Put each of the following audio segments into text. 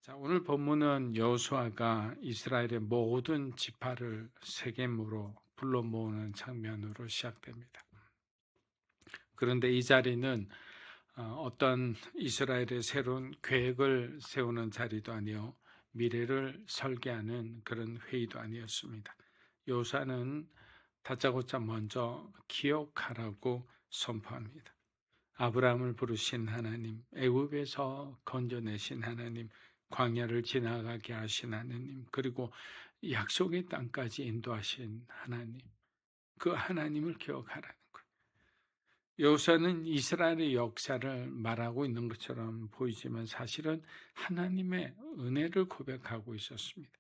자, 오늘 본문은 여호수아가 이스라엘의 모든 지파를 세겜으로 불러 모으는 장면으로 시작됩니다. 그런데 이 자리는 어떤 이스라엘의 새로운 계획을 세우는 자리도 아니요 미래를 설계하는 그런 회의도 아니었습니다. 여호수아는 다짜고짜 먼저 기억하라고 선포합니다. 아브라함을 부르신 하나님, 애굽에서 건져내신 하나님, 광야를 지나가게 하신 하나님, 그리고 약속의 땅까지 인도하신 하나님, 그 하나님을 기억하라는 거예요. 여호수아는 이스라엘의 역사를 말하고 있는 것처럼 보이지만 사실은 하나님의 은혜를 고백하고 있었습니다.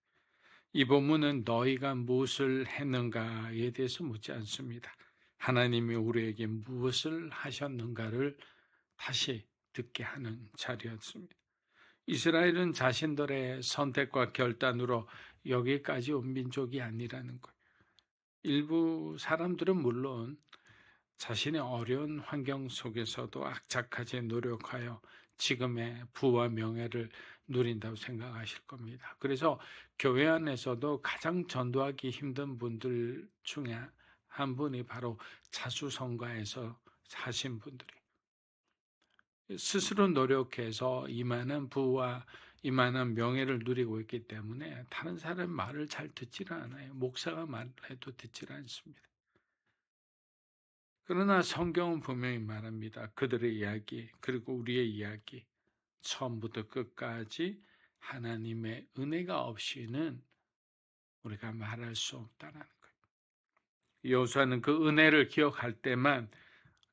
이 본문은 너희가 무엇을 했는가에 대해서 묻지 않습니다. 하나님이 우리에게 무엇을 하셨는가를 다시 듣게 하는 자리였습니다. 이스라엘은 자신들의 선택과 결단으로 여기까지 온 민족이 아니라는 거예요. 일부 사람들은 물론 자신의 어려운 환경 속에서도 악착같이 노력하여 지금의 부와 명예를 누린다고 생각하실 겁니다. 그래서 교회 안에서도 가장 전도하기 힘든 분들 중에 한 분이 바로 자수성가에서 사신 분들이 스스로 노력해서 이만한 부와 이만한 명예를 누리고 있기 때문에 다른 사람 말을 잘 듣지를 않아요. 목사가 말해도 듣지를 않습니다. 그러나 성경은 분명히 말합니다. 그들의 이야기 그리고 우리의 이야기 처음부터 끝까지 하나님의 은혜가 없이는 우리가 말할 수 없다는 거예요. 여호수아는 그 은혜를 기억할 때만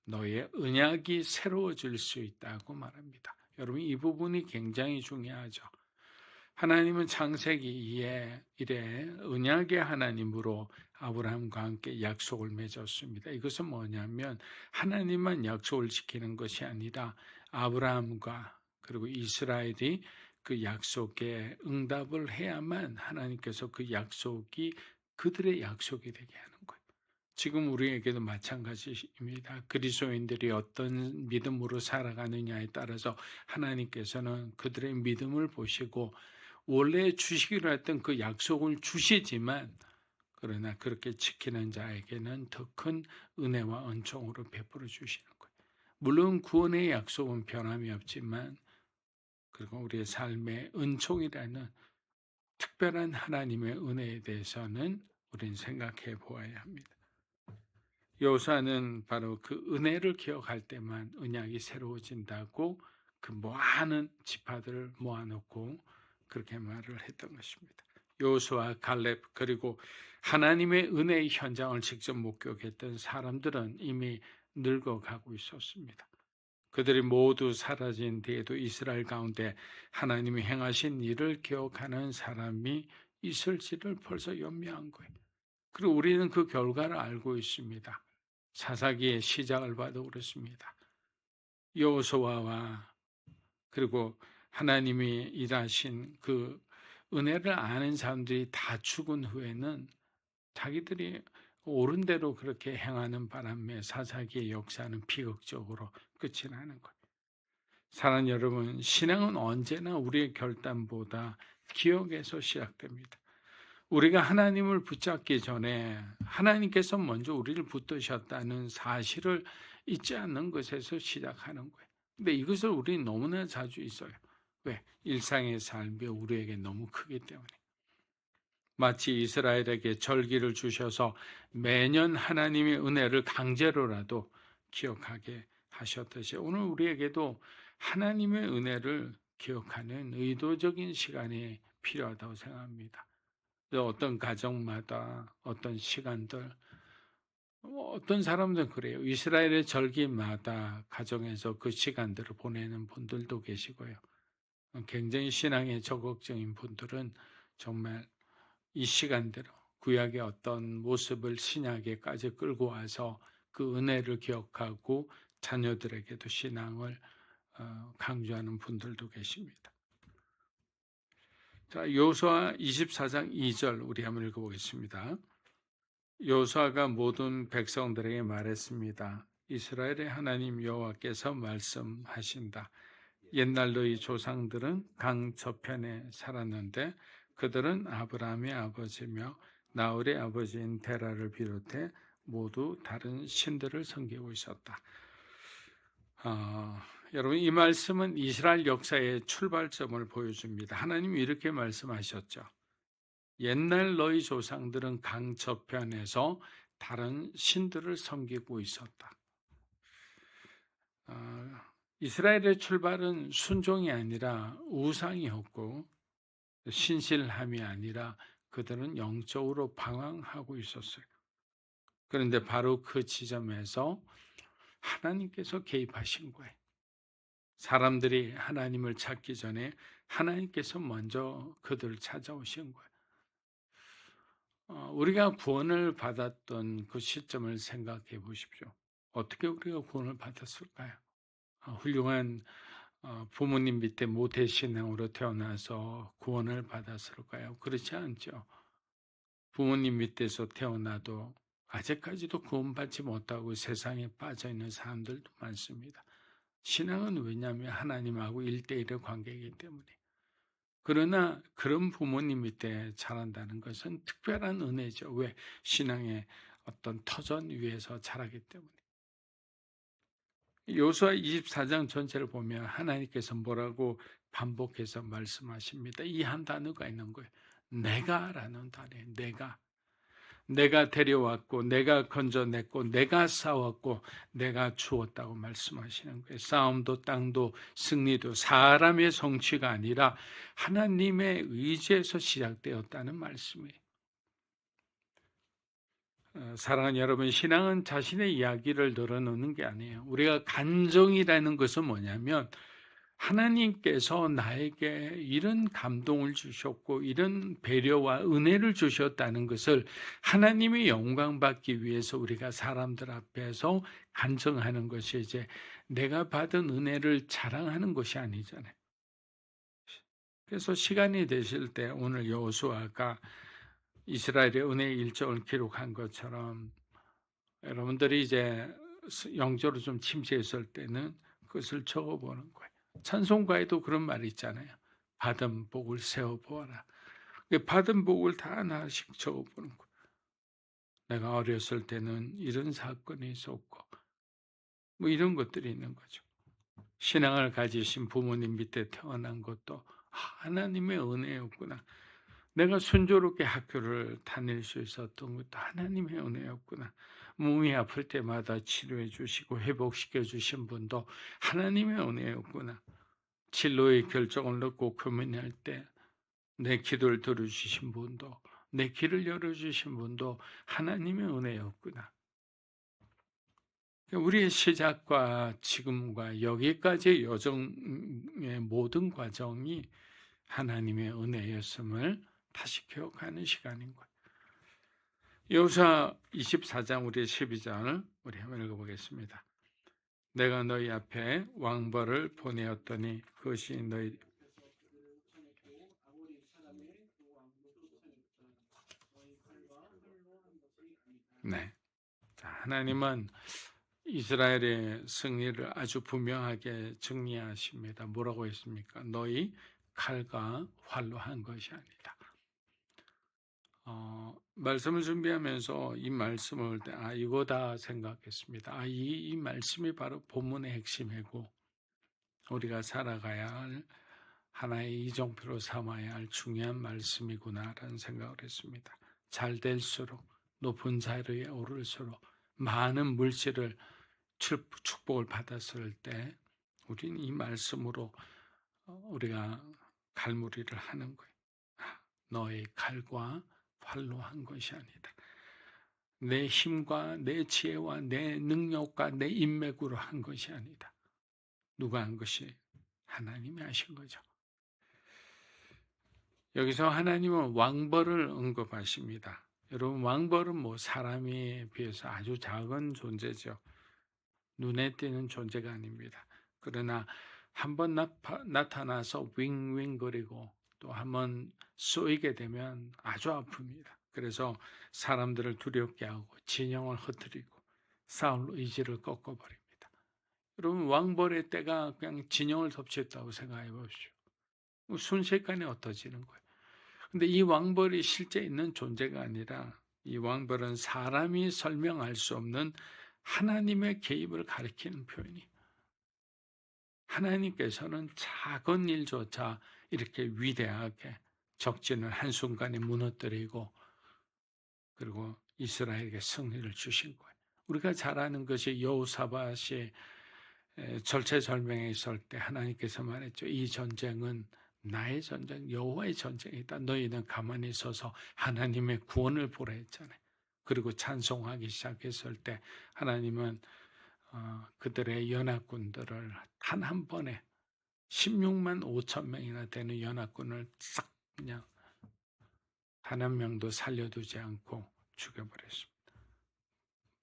너의 언약이 새로워질 수 있다고 말합니다. 여러분 이 부분이 굉장히 중요하죠. 하나님은 창세기 2에 이래 언약의 하나님으로 아브라함과 함께 약속을 맺었습니다. 이것은 뭐냐면 하나님만 약속을 지키는 것이 아니라 아브라함과 그리고 이스라엘이 그 약속에 응답을 해야만 하나님께서 그 약속이 그들의 약속이 되게 하는 거예요. 지금 우리에게도 마찬가지입니다. 그리스도인들이 어떤 믿음으로 살아가느냐에 따라서 하나님께서는 그들의 믿음을 보시고 원래 주시기로 했던 그 약속을 주시지만 그러나 그렇게 지키는 자에게는 더 큰 은혜와 은총으로 베풀어 주시는 거예요. 물론 구원의 약속은 변함이 없지만 그리고 우리의 삶의 은총이라는 특별한 하나님의 은혜에 대해서는 우리는 생각해 보아야 합니다. 여호수아는 바로 그 은혜를 기억할 때만 언약이 새로워진다고 그 많은 지파들을 모아놓고 그렇게 말을 했던 것입니다. 여호수아, 갈렙 그리고 하나님의 은혜의 현장을 직접 목격했던 사람들은 이미 늙어가고 있었습니다. 그들이 모두 사라진 뒤에도 이스라엘 가운데 하나님이 행하신 일을 기억하는 사람이 있을지를 벌써 연미한 거예요. 그리고 우리는 그 결과를 알고 있습니다. 사사기의 시작을 봐도 그렇습니다. 여호수아와 그리고 하나님이 일하신 그 은혜를 아는 사람들이 다 죽은 후에는 자기들이 옳은 대로 그렇게 행하는 바람에 사사기의 역사는 비극적으로 끝이 나는 거예요. 사랑하는 여러분, 신앙은 언제나 우리의 결단보다 기억에서 시작됩니다. 우리가 하나님을 붙잡기 전에 하나님께서 먼저 우리를 붙드셨다는 사실을 잊지 않는 것에서 시작하는 거예요. 근데 이것을 우리는 너무나 자주 있어요. 왜? 일상의 삶이 우리에게 너무 크기 때문에. 마치 이스라엘에게 절기를 주셔서 매년 하나님의 은혜를 강제로라도 기억하게 하셨듯이 오늘 우리에게도 하나님의 은혜를 기억하는 의도적인 시간이 필요하다고 생각합니다. 어떤 가정마다 어떤 시간들 어떤 사람들은 그래요. 이스라엘의 절기마다 가정에서 그 시간들을 보내는 분들도 계시고요. 굉장히 신앙에 적극적인 분들은 정말 이 시간대로 구약의 어떤 모습을 신약에까지 끌고 와서 그 은혜를 기억하고 자녀들에게도 신앙을 강조하는 분들도 계십니다. 자, 여호수아 24장 2절 우리 한번 읽어보겠습니다. 여호수아가 모든 백성들에게 말했습니다. 이스라엘의 하나님 여호와께서 말씀하신다. 옛날 너희 조상들은 강 저편에 살았는데 그들은 아브라함의 아버지며 나홀의 아버지인 데라를 비롯해 모두 다른 신들을 섬기고 있었다. 여러분, 이 말씀은 이스라엘 역사의 출발점을 보여줍니다. 하나님이 이렇게 말씀하셨죠. 옛날 너희 조상들은 강 저편에서 다른 신들을 섬기고 있었다. 이스라엘의 출발은 순종이 아니라 우상이었고 신실함이 아니라 그들은 영적으로 방황하고 있었어요. 그런데 바로 그 지점에서 하나님께서 개입하신 거예요. 사람들이 하나님을 찾기 전에 하나님께서 먼저 그들을 찾아오신 거예요. 우리가 구원을 받았던 그 시점을 생각해 보십시오. 어떻게 우리가 구원을 받았을까요? 훌륭한 부모님 밑에 모태신앙으로 태어나서 구원을 받았을까요? 그렇지 않죠. 부모님 밑에서 태어나도 아직까지도 구원받지 못하고 세상에 빠져있는 사람들도 많습니다. 신앙은 왜냐하면 하나님하고 1대1의 관계이기 때문에. 그러나 그런 부모님 밑에 자란다는 것은 특별한 은혜죠. 왜? 신앙의 어떤 터전 위에서 자라기 때문에. 요수아 24장 전체를 보면 하나님께서 뭐라고 반복해서 말씀하십니다. 이 한 단어가 있는 거예요. 내가라는 단어예요. 내가 데려왔고 내가 건져냈고 내가 싸웠고 내가 주었다고 말씀하시는 거예요. 싸움도 땅도 승리도 사람의 성취가 아니라 하나님의 의지에서 시작되었다는 말씀이에요. 사랑하는 여러분, 신앙은 자신의 이야기를 늘어놓는 게 아니에요. 우리가 간정이라는 것은 뭐냐면 하나님께서 나에게 이런 감동을 주셨고 이런 배려와 은혜를 주셨다는 것을 하나님의 영광 받기 위해서 우리가 사람들 앞에서 간증하는 것이 이제 내가 받은 은혜를 자랑하는 것이 아니잖아요. 그래서 시간이 되실 때 오늘 여호수아가 이스라엘의 은혜의 일정을 기록한 것처럼 여러분들이 이제 영적으로 좀 침체했을 때는 그것을 적어보는 거예요. 찬송가에도 그런 말이 있잖아요. 받은 복을 세어보아라. 받은 복을 다 하나씩 적어보는 거예요. 내가 어렸을 때는 이런 사건이 있었고 뭐 이런 것들이 있는 거죠. 신앙을 가지신 부모님 밑에 태어난 것도 하나님의 은혜였구나. 내가 순조롭게 학교를 다닐 수 있었던 것도 하나님의 은혜였구나. 몸이 아플 때마다 치료해 주시고 회복시켜 주신 분도 하나님의 은혜였구나. 진로의 결정을 넣고 고민할 때 내 기도를 들어주신 분도 내 길을 열어주신 분도 하나님의 은혜였구나. 우리의 시작과 지금과 여기까지의 여정의 모든 과정이 하나님의 은혜였음을 다시 기억하는 시간인 거예요. 여호수아 24장 우리의 12장을 우리 한번 읽어보겠습니다. 내가 너희 앞에 왕벌을 보내었더니 그것이 너희 네. 자, 하나님은 이스라엘의 승리를 아주 분명하게 정리하십니다. 뭐라고 했습니까? 너희 칼과 활로 한 것이 아니다. 말씀을 준비하면서 이 말씀을 때 이거다 생각했습니다. 이 말씀이 바로 본문의 핵심이고 우리가 살아가야 할 하나의 이정표로 삼아야 할 중요한 말씀이구나라는 생각을 했습니다. 잘 될수록 높은 자리에 오를수록 많은 물질을 축복을 받았을 때 우리는 이 말씀으로 우리가 갈무리를 하는 거예요. 너의 칼과 활로 한 것이 아니다. 내 힘과 내 지혜와 내 능력과 내 인맥으로 한 것이 아니다. 누가 한 것이? 하나님이 하신 거죠. 여기서 하나님은 왕벌을 언급하십니다. 여러분, 왕벌은 뭐 사람에 비해서 아주 작은 존재죠. 눈에 띄는 존재가 아닙니다. 그러나 한번 나타나서 윙윙거리고 또 한번 쏘이게 되면 아주 아픕니다. 그래서 사람들을 두렵게 하고 진영을 흩뜨리고 싸울 의지를 꺾어버립니다. 여러분 왕벌의 때가 그냥 진영을 덮쳤다고 생각해 보십시오. 순식간에 엎어지는 거예요. 근데 이 왕벌이 실제 있는 존재가 아니라 이 왕벌은 사람이 설명할 수 없는 하나님의 개입을 가리키는 표현이에요. 하나님께서는 작은 일조차 이렇게 위대하게 적진을 한순간에 무너뜨리고 그리고 이스라엘에게 승리를 주신 거예요. 우리가 잘 아는 것이 여호사밧이 절체절명에 있을 때 하나님께서 말했죠. 이 전쟁은 나의 전쟁, 여호와의 전쟁이다. 너희는 가만히 서서 하나님의 구원을 보라 했잖아요. 그리고 찬송하기 시작했을 때 하나님은 그들의 연합군들을 단 한 번에 16만 5천 명이나 되는 연합군을 싹 그냥 단 한 명도 살려두지 않고 죽여버렸습니다.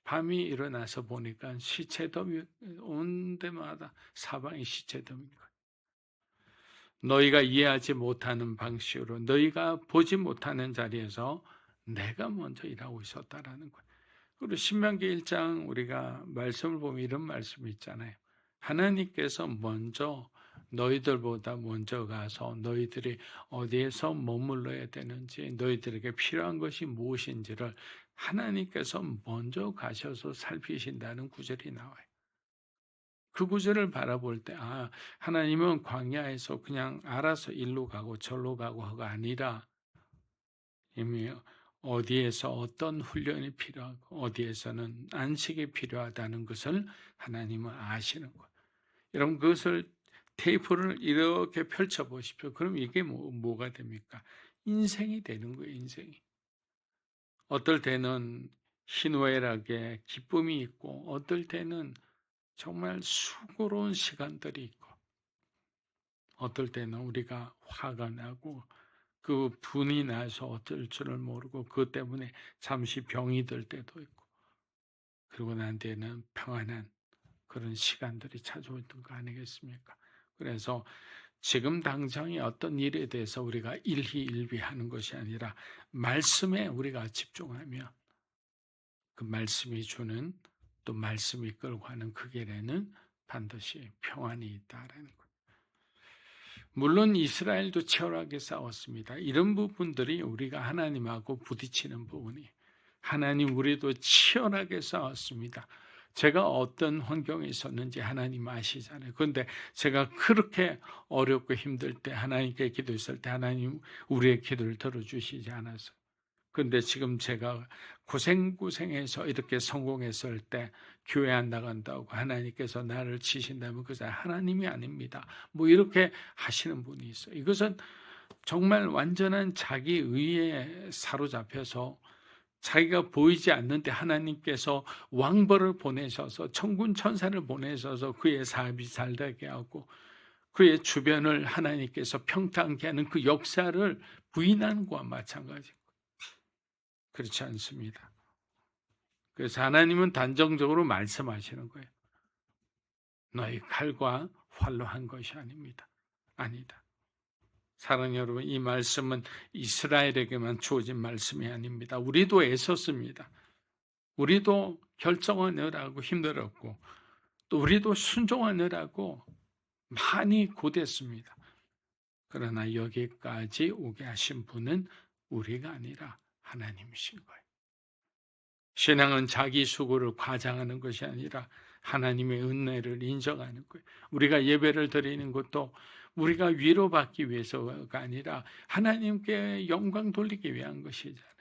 밤이 일어나서 보니까 시체더미 온 데마다 사방이 시체더미입니다. 너희가 이해하지 못하는 방식으로 너희가 보지 못하는 자리에서 내가 먼저 일하고 있었다라는 거예요. 그리고 신명기 1장 우리가 말씀을 보면 이런 말씀이 있잖아요. 하나님께서 먼저 너희들보다 먼저 가서 너희들이 어디에서 머물러야 되는지 너희들에게 필요한 것이 무엇인지를 하나님께서 먼저 가셔서 살피신다는 구절이 나와요. 그 구절을 바라볼 때 하나님은 광야에서 그냥 알아서 일로 가고 절로 가고가 아니라 이미 어디에서 어떤 훈련이 필요하고 어디에서는 안식이 필요하다는 것을 하나님은 아시는 거예요. 여러분 그것을 테이프를 이렇게 펼쳐 보십시오. 그럼 이게 뭐가 됩니까? 인생이 되는 거예요. 인생이. 어떨 때는 희노애락에 기쁨이 있고 어떨 때는 정말 수고로운 시간들이 있고 어떨 때는 우리가 화가 나고 그 분이 나서 어쩔 줄을 모르고 그것 때문에 잠시 병이 들 때도 있고 그러고 난 뒤에는 평안한 그런 시간들이 찾아오는 거 아니겠습니까? 그래서 지금 당장의 어떤 일에 대해서 우리가 일희일비하는 것이 아니라 말씀에 우리가 집중하면 그 말씀이 주는 또 말씀이 끌고 가는 그 길에는 반드시 평안이 있다라는 것. 물론 이스라엘도 치열하게 싸웠습니다. 이런 부분들이 우리가 하나님하고 부딪히는 부분이 하나님 우리도 치열하게 싸웠습니다. 제가 어떤 환경에 있었는지 하나님 아시잖아요. 그런데 제가 그렇게 어렵고 힘들 때 하나님께 기도했을 때 하나님 우리의 기도를 들어주시지 않았어요. 그런데 지금 제가 고생해서 이렇게 성공했을 때 교회 안 나간다고 하나님께서 나를 치신다면 그것은 하나님이 아닙니다. 뭐 이렇게 하시는 분이 있어요. 이것은 정말 완전한 자기 의에 사로잡혀서 자기가 보이지 않는데 하나님께서 왕벌을 보내셔서 천군 천사를 보내셔서 그의 삶이 잘되게 하고 그의 주변을 하나님께서 평탄케 하는 그 역사를 부인하는 것과 마찬가지입니다. 그렇지 않습니다. 그래서 하나님은 단정적으로 말씀하시는 거예요. 너희 칼과 활로 한 것이 아닙니다. 아니다. 사랑하는 여러분, 이 말씀은 이스라엘에게만 주어진 말씀이 아닙니다. 우리도 애썼습니다. 우리도 결정하느라고 힘들었고 또 우리도 순종하느라고 많이 고됐습니다. 그러나 여기까지 오게 하신 분은 우리가 아니라 하나님이신 거예요. 신앙은 자기 수고를 과장하는 것이 아니라 하나님의 은혜를 인정하는 거예요. 우리가 예배를 드리는 것도 우리가 위로받기 위해서가 아니라 하나님께 영광 돌리기 위한 것이잖아요.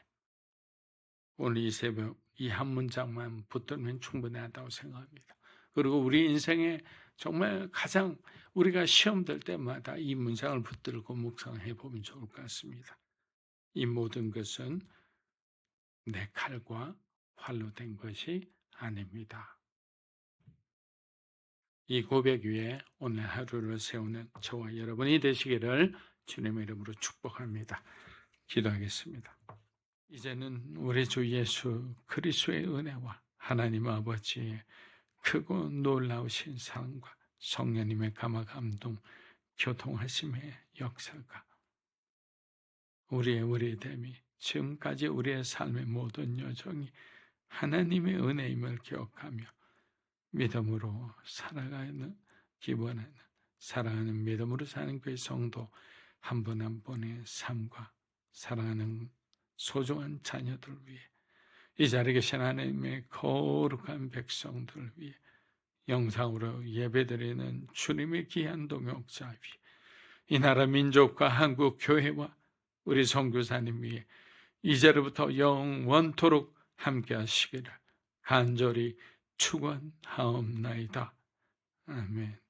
오늘 이 새벽 이 한 문장만 붙들면 충분하다고 생각합니다. 그리고 우리 인생에 정말 가장 우리가 시험 들 때마다 이 문장을 붙들고 묵상해 보면 좋을 것 같습니다. 이 모든 것은 내 칼과 활로 된 것이 아닙니다. 이 고백 위에 오늘 하루를 세우는 저와 여러분이 되시기를 주님의 이름으로 축복합니다. 기도하겠습니다. 이제는 우리 주 예수 그리스도의 은혜와 하나님 아버지의 크고 놀라우신 사랑과 성령님의 감화 감동 교통하심의 역사가 우리의 됨이 지금까지 우리의 삶의 모든 여정이 하나님의 은혜임을 기억하며 믿음으로 살아가는 기원하는 사랑하는 믿음으로 사는 그 성도 한 분 한 분의 삶과 사랑하는 소중한 자녀들 위해 이 자리에 계신 하나님의 거룩한 백성들 위해 영상으로 예배드리는 주님의 귀한 동역자 위해 이 나라 민족과 한국 교회와 우리 선교사님 위해 이제로부터 영원토록 함께 하시기를 간절히 축원하옵나이다. 아멘.